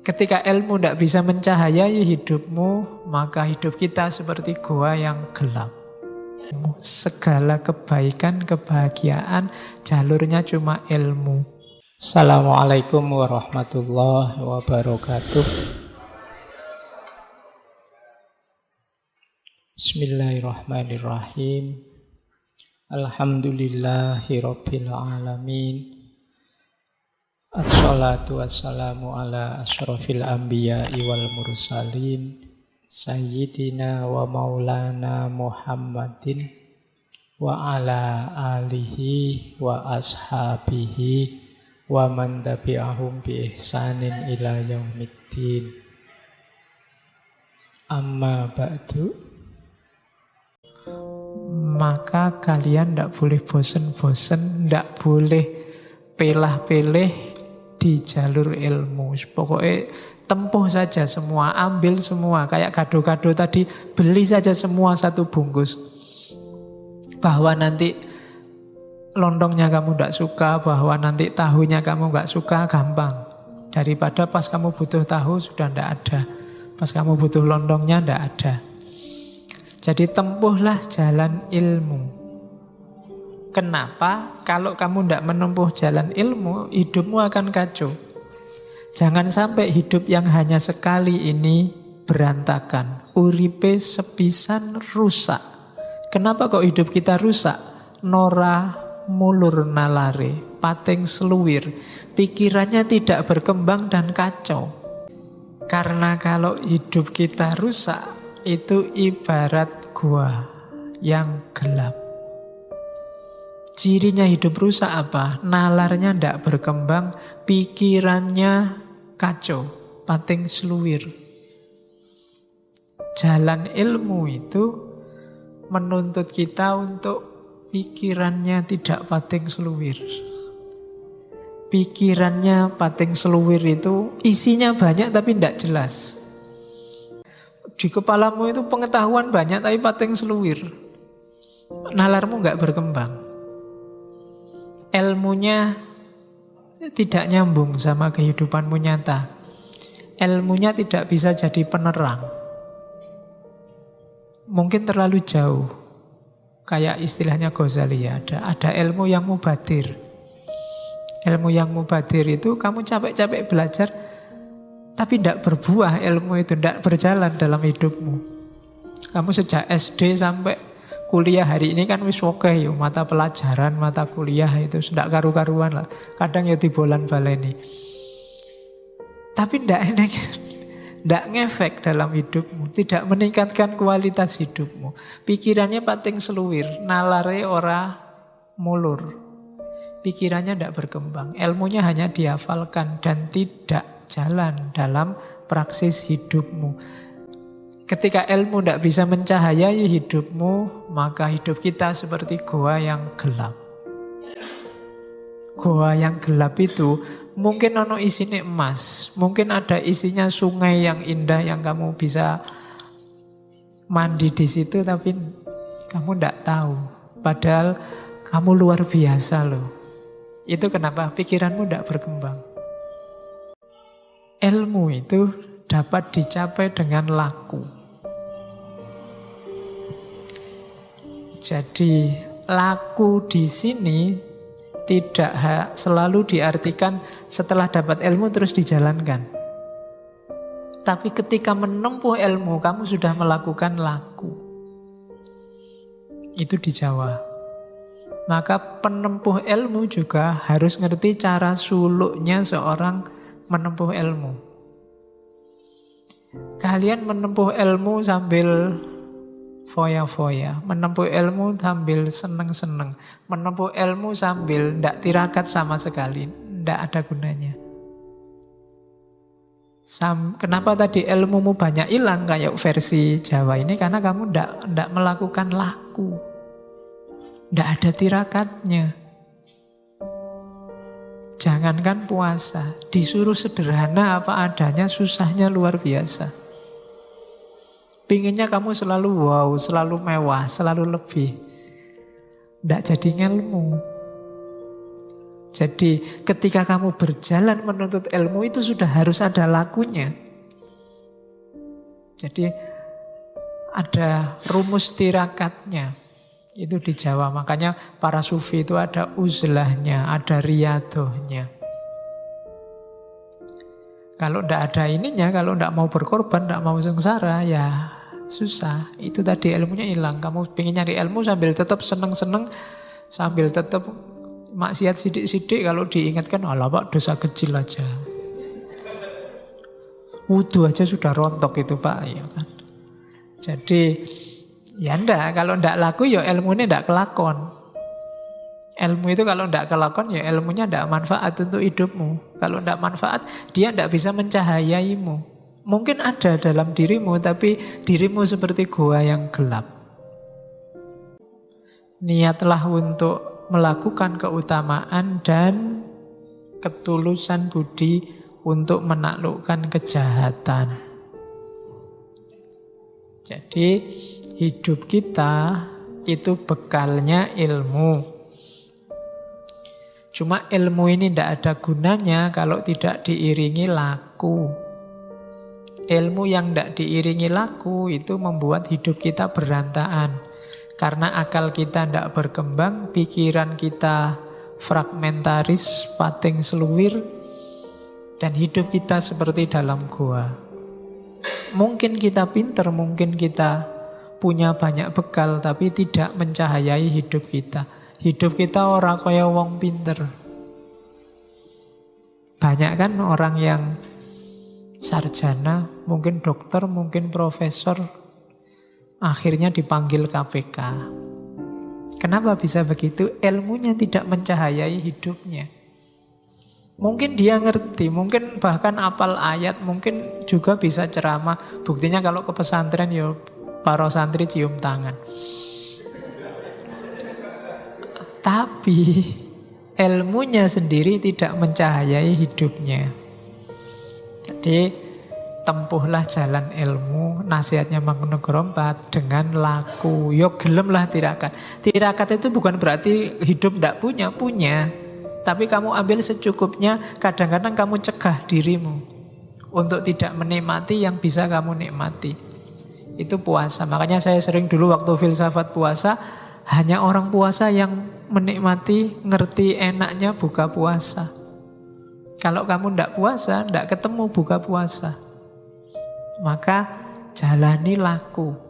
Ketika ilmu tidak bisa mencahayai hidupmu, maka hidup kita seperti goa yang gelap. Segala kebaikan, kebahagiaan, jalurnya cuma ilmu. Assalamualaikum warahmatullahi wabarakatuh. Bismillahirrahmanirrahim. Alhamdulillahirabbil alamin. Assalatu wassalamu ala asyrafil anbiya'i wal mursalin sayyidina wa maulana Muhammadin wa ala alihi wa ashabihi wa man tabi'ahum bi ihsanin ila yaumiddin. Amma ba'du. Maka kalian tidak boleh bosen-bosen, tidak boleh pelah-peleh di jalur ilmu. Pokoknya tempuh saja semua, ambil semua. Kayak kado-kado tadi, beli saja semua satu bungkus. Bahwa nanti lontongnya kamu tidak suka, bahwa nanti tahunya kamu nggak suka, gampang. Daripada pas kamu butuh tahu sudah tidak ada, pas kamu butuh lontongnya tidak ada. Jadi tempuhlah jalan ilmu. Kenapa? Kalau kamu tidak menempuh jalan ilmu, hidupmu akan kacau. Jangan sampai hidup yang hanya sekali ini berantakan. Uripe sepisan rusak. Kenapa kok hidup kita rusak? Nora mulur nalare, pating seluwir. Pikirannya tidak berkembang dan kacau. Karena kalau hidup kita rusak, itu ibarat gua yang gelap. Cirinya hidup rusak apa? Nalarnya tidak berkembang, pikirannya kacau, pating seluwir. Jalan ilmu itu menuntut kita untuk pikirannya tidak pating seluwir. Pikirannya pating seluwir itu isinya banyak tapi tidak jelas. Di kepalamu itu pengetahuan banyak tapi pating seluwir. Nalarmu nggak berkembang. Ilmunya tidak nyambung sama kehidupanmu nyata. Ilmunya tidak bisa jadi penerang. Mungkin terlalu jauh. Kayak istilahnya Ghazali ya, ada ilmu yang mubadir. Ilmu yang mubadir itu kamu capek-capek belajar tapi tidak berbuah, ilmu itu tidak berjalan dalam hidupmu. Kamu sejak SD sampai kuliah hari ini kan wis oke yo, mata pelajaran, mata kuliah itu sudah karu-karuan lah. Kadang ya dibolan baleni. Tapi tidak ngefek dalam hidupmu, tidak meningkatkan kualitas hidupmu. Pikirannya pating seluwir, nalare ora mulur. Pikirannya tidak berkembang, ilmunya hanya dihafalkan dan tidak jalan dalam praksis hidupmu. Ketika ilmu tidak bisa mencahayai hidupmu, maka hidup kita seperti goa yang gelap. Goa yang gelap itu mungkin ono isinya emas, mungkin ada isinya sungai yang indah yang kamu bisa mandi di situ, tapi kamu tidak tahu. Padahal kamu luar biasa loh. Itu kenapa pikiranmu tidak berkembang. Ilmu itu dapat dicapai dengan laku. Jadi laku di sini tidak selalu diartikan setelah dapat ilmu terus dijalankan. Tapi ketika menempuh ilmu kamu sudah melakukan laku. Itu di Jawa. Maka penempuh ilmu juga harus ngerti cara suluknya seorang menempuh ilmu. Kalian menempuh ilmu sambil foya-foya, menempuh ilmu sambil seneng-seneng, menempuh ilmu sambil tidak tirakat sama sekali, tidak ada gunanya. Kenapa tadi ilmumu banyak hilang kayak versi Jawa ini? Karena kamu tidak melakukan laku, tidak ada tirakatnya. Jangankan puasa, disuruh sederhana apa adanya, susahnya luar biasa. Pinginnya kamu selalu wow, selalu mewah, selalu lebih. Tidak jadi ngelmu. Jadi ketika kamu berjalan menuntut ilmu itu sudah harus ada lakunya. Jadi ada rumus tirakatnya. Itu di Jawa. Makanya para sufi itu ada uzlahnya, ada riyadohnya. Kalau tidak ada ininya, kalau tidak mau berkorban, tidak mau sengsara, ya susah. Itu tadi ilmunya hilang. Kamu pengen nyari ilmu sambil tetap seneng-seneng, sambil tetap maksiat sidik-sidik, kalau diingatkan, alah Pak dosa kecil aja. Wudhu aja sudah rontok itu Pak, ya kan. Jadi ya ndak, kalau ndak laku ya ilmunya ndak kelakon. Ilmu itu kalau ndak kelakon ya ilmunya ndak manfaat untuk hidupmu. Kalau ndak manfaat dia ndak bisa mencahayaimu. Mungkin ada dalam dirimu tapi dirimu seperti gua yang gelap. Niatlah untuk melakukan keutamaan dan ketulusan budi untuk menaklukkan kejahatan. Jadi hidup kita itu bekalnya ilmu. Cuma ilmu ini tidak ada gunanya kalau tidak diiringi laku. Ilmu yang tidak diiringi laku itu membuat hidup kita berantakan. Karena akal kita tidak berkembang, pikiran kita fragmentaris, pating seluwir, dan hidup kita seperti dalam gua. Mungkin kita pinter, mungkin kita punya banyak bekal, tapi tidak mencahayai hidup kita. Hidup kita orang kaya wong pinter. Banyak kan orang yang sarjana, mungkin dokter, mungkin profesor, akhirnya dipanggil KPK. Kenapa bisa begitu? Ilmunya tidak mencahayai hidupnya. Mungkin dia ngerti, mungkin bahkan apal ayat, mungkin juga bisa ceramah. Buktinya kalau ke pesantren ya para santri cium tangan. Tapi ilmunya sendiri tidak mencahayai hidupnya. Jadi tempuhlah jalan ilmu, nasihatnya Mang Negoro 4 dengan laku. Yo gelemlah tirakat. Tirakat itu bukan berarti hidup tidak punya. Tapi kamu ambil secukupnya, kadang-kadang kamu cegah dirimu untuk tidak menikmati yang bisa kamu nikmati. Itu puasa. Makanya saya sering dulu waktu filsafat puasa, hanya orang puasa yang menikmati, ngerti enaknya buka puasa. Kalau kamu tidak puasa, tidak ketemu buka puasa. Maka jalani laku.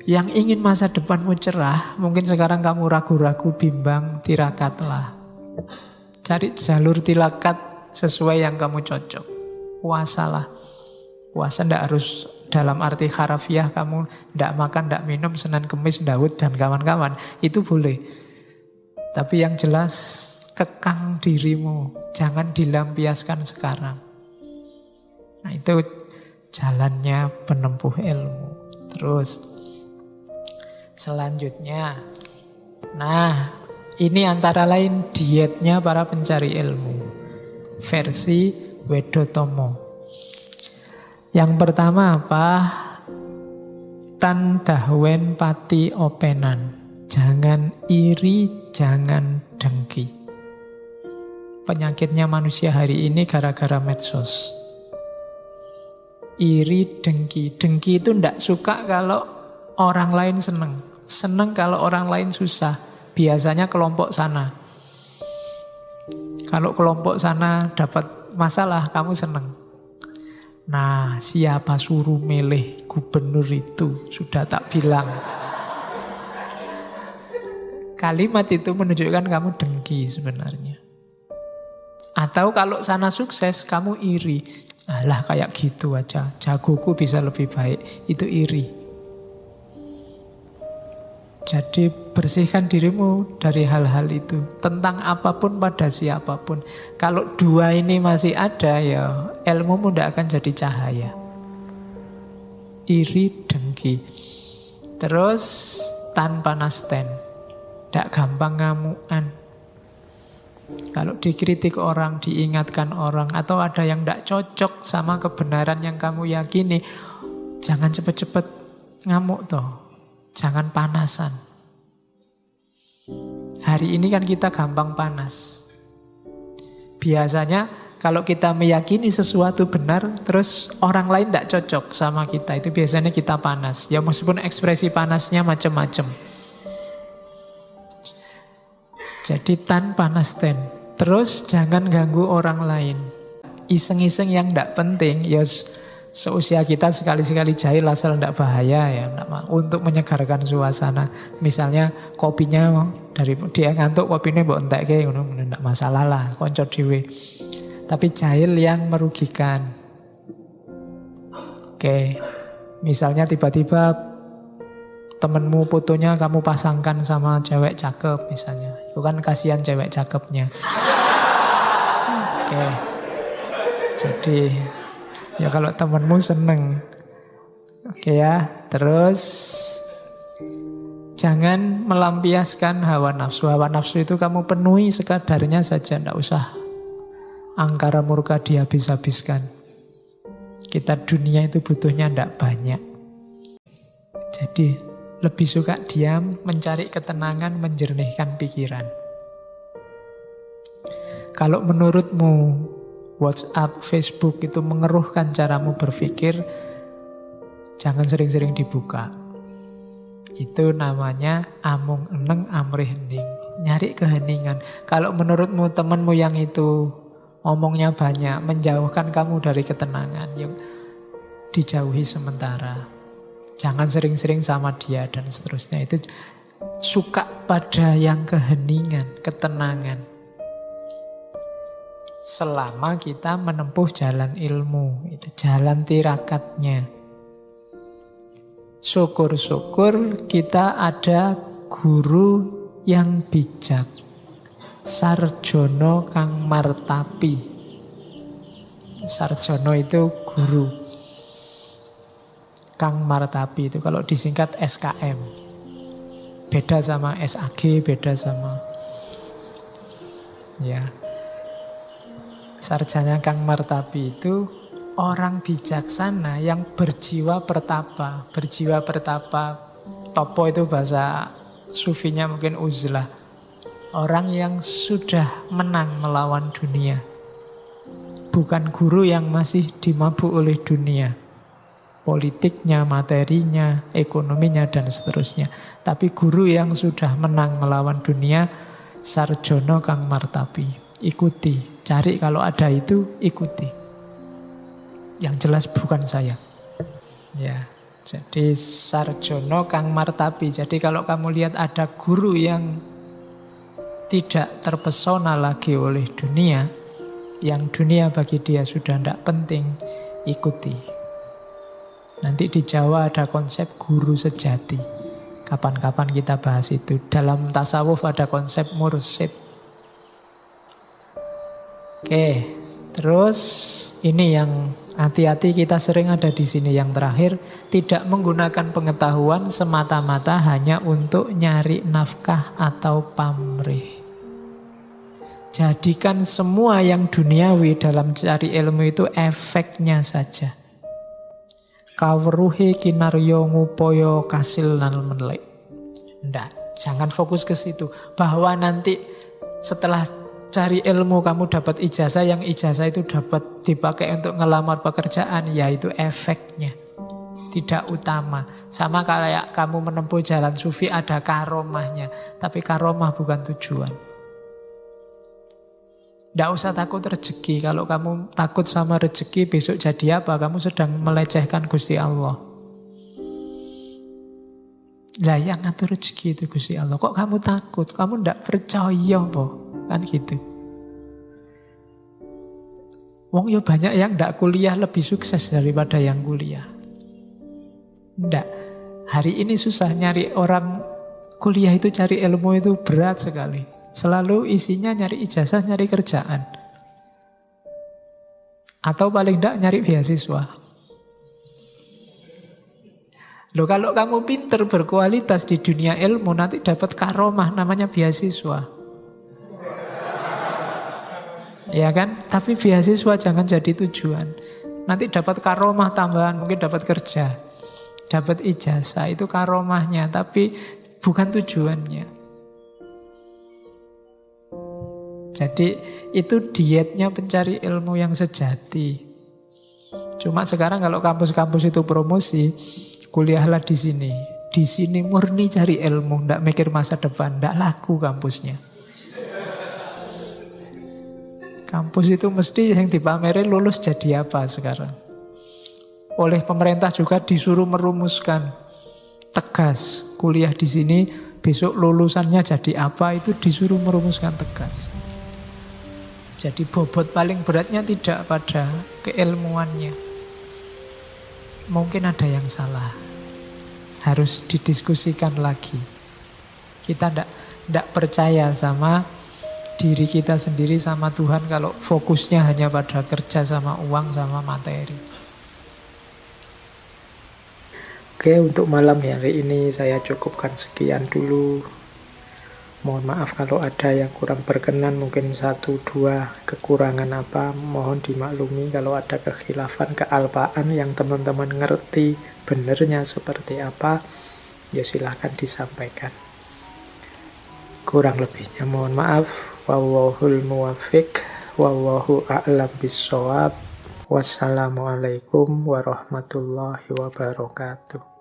Yang ingin masa depanmu cerah, mungkin sekarang kamu ragu-ragu, bimbang, tirakatlah. Cari jalur tirakat sesuai yang kamu cocok. Puasalah. Puasa tidak harus dalam arti harafiah kamu tidak makan, tidak minum, Senin, Kemis, Daud, dan kawan-kawan. Itu boleh. Tapi yang jelas kekang dirimu. Jangan dilampiaskan sekarang. Nah itu jalannya penempuh ilmu. Terus selanjutnya, nah ini antara lain dietnya para pencari ilmu versi Wedotomo. Yang pertama apa? Tandahwen pati openan. Jangan iri, jangan dengki. Penyakitnya manusia hari ini gara-gara medsos. Iri, dengki. Dengki itu tidak suka kalau orang lain senang. Senang kalau orang lain susah. Biasanya kelompok sana. Kalau kelompok sana dapat masalah, kamu senang. Nah, siapa suruh milih gubernur itu? Sudah tak bilang. Kalimat itu menunjukkan kamu dengki sebenarnya. Atau kalau sana sukses, kamu iri. Alah kayak gitu aja, jagoku bisa lebih baik. Itu iri. Jadi bersihkan dirimu dari hal-hal itu. Tentang apapun pada siapapun. Kalau dua ini masih ada ya ilmumu tidak akan jadi cahaya. Iri, dengki. Terus tanpa nasten. Tidak gampang ngamuan. Kalau dikritik orang, diingatkan orang, atau ada yang tidak cocok sama kebenaran yang kamu yakini, jangan cepat-cepat ngamuk toh. Jangan panasan. Hari ini kan kita gampang panas. Biasanya kalau kita meyakini sesuatu benar, terus orang lain tidak cocok sama kita, itu biasanya kita panas. Ya meskipun ekspresi panasnya macam-macam. Jadi tan panas ten. Terus jangan ganggu orang lain. Iseng-iseng yang tidak penting, ya seusia kita sekali-sekali jahil asal tidak bahaya ya. Untuk menyegarkan suasana. Misalnya kopinya dari dia ngantuk, kopinya mbok entekke ngono ndak masalah lah, konco dhewe. Tapi jahil yang merugikan. Oke. Misalnya tiba-tiba temenmu fotonya kamu pasangkan sama cewek cakep misalnya. Itu kan kasihan cewek cakepnya. Oke. Jadi ya kalau temenmu seneng. Oke ya. Terus jangan melampiaskan hawa nafsu. Hawa nafsu itu kamu penuhi sekadarnya saja. Tidak usah angkara murka dihabis-habiskan. Kita dunia itu butuhnya tidak banyak. Jadi lebih suka diam, mencari ketenangan, menjernihkan pikiran. Kalau menurutmu WhatsApp, Facebook itu mengeruhkan caramu berpikir, jangan sering-sering dibuka. Itu namanya amung eneng amrih hening. Nyari keheningan. Kalau menurutmu temanmu yang itu ngomongnya banyak, menjauhkan kamu dari ketenangan, yang dijauhi sementara. Jangan sering-sering sama dia dan seterusnya. Itu suka pada yang keheningan, ketenangan. Selama kita menempuh jalan ilmu, itu jalan tirakatnya. Syukur-syukur kita ada guru yang bijak. Sarjono kang martapi. Sarjono itu guru. Kang martapi itu kalau disingkat SKM. Beda sama SAG, beda sama ya. Sarjana kang martapi itu orang bijaksana yang berjiwa pertapa. Berjiwa pertapa, topo itu bahasa sufinya mungkin uzlah. Orang yang sudah menang melawan dunia. Bukan guru yang masih dimabuk oleh dunia. Politiknya, materinya, ekonominya, dan seterusnya. Tapi guru yang sudah menang melawan dunia, sarjono kang martapi. Ikuti, cari kalau ada itu, ikuti. Yang jelas bukan saya. Ya, jadi sarjono kang martapi. Jadi kalau kamu lihat ada guru yang tidak terpesona lagi oleh dunia, yang dunia bagi dia sudah tidak penting, ikuti. Nanti di Jawa ada konsep guru sejati. Kapan-kapan kita bahas itu. Dalam tasawuf ada konsep mursyid. Oke, terus ini yang hati-hati kita sering ada di sini yang terakhir. Tidak menggunakan pengetahuan semata-mata hanya untuk nyari nafkah atau pamrih. Jadikan semua yang duniawi dalam cari ilmu itu efeknya saja. Kawruhe kinaryo ngupoyo kasil nal menlek. Nggak, jangan fokus ke situ. Bahwa nanti setelah cari ilmu kamu dapat ijazah, yang ijazah itu dapat dipakai untuk ngelamar pekerjaan, yaitu efeknya. Tidak utama. Sama kayak kamu menempuh jalan sufi ada karomahnya. Tapi karomah bukan tujuan. Tidak usah takut rezeki. Kalau kamu takut sama rezeki besok jadi apa? Kamu sedang melecehkan Gusti Allah. Lah yang ngatur rezeki itu Gusti Allah. Kok kamu takut? Kamu tidak percaya po? Kan gitu. Wong ya banyak yang tidak kuliah lebih sukses daripada yang kuliah. Tidak. Hari ini susah nyari orang kuliah itu, cari ilmu itu berat sekali. Selalu isinya nyari ijazah, nyari kerjaan. Atau paling tidak nyari beasiswa. Loh kalau kamu pinter berkualitas di dunia ilmu, nanti dapat karomah namanya beasiswa. Ya kan? Tapi beasiswa jangan jadi tujuan. Nanti dapat karomah tambahan, mungkin dapat kerja. Dapat ijazah, itu karomahnya. Tapi bukan tujuannya. Jadi itu dietnya pencari ilmu yang sejati. Cuma sekarang kalau kampus-kampus itu promosi, kuliahlah di sini. Di sini murni cari ilmu, ndak mikir masa depan, ndak laku kampusnya. Kampus itu mesti yang dipamerin lulus jadi apa sekarang. Oleh pemerintah juga disuruh merumuskan tegas. Kuliah di sini, besok lulusannya jadi apa, itu disuruh merumuskan tegas. Jadi bobot paling beratnya tidak pada keilmuannya. Mungkin ada yang salah. Harus didiskusikan lagi. Kita tidak percaya sama diri kita sendiri, sama Tuhan kalau fokusnya hanya pada kerja sama uang sama materi. Oke, untuk malam hari ini saya cukupkan sekian dulu. Mohon maaf kalau ada yang kurang berkenan, mungkin 1-2 kekurangan apa, mohon dimaklumi. Kalau ada kekhilafan, kealpaan yang teman-teman ngerti benernya seperti apa, ya silahkan disampaikan. Kurang lebihnya mohon maaf. Wallahul muwaffiq, wallahu a'lam bissawab. Wassalamualaikum warahmatullahi wabarakatuh.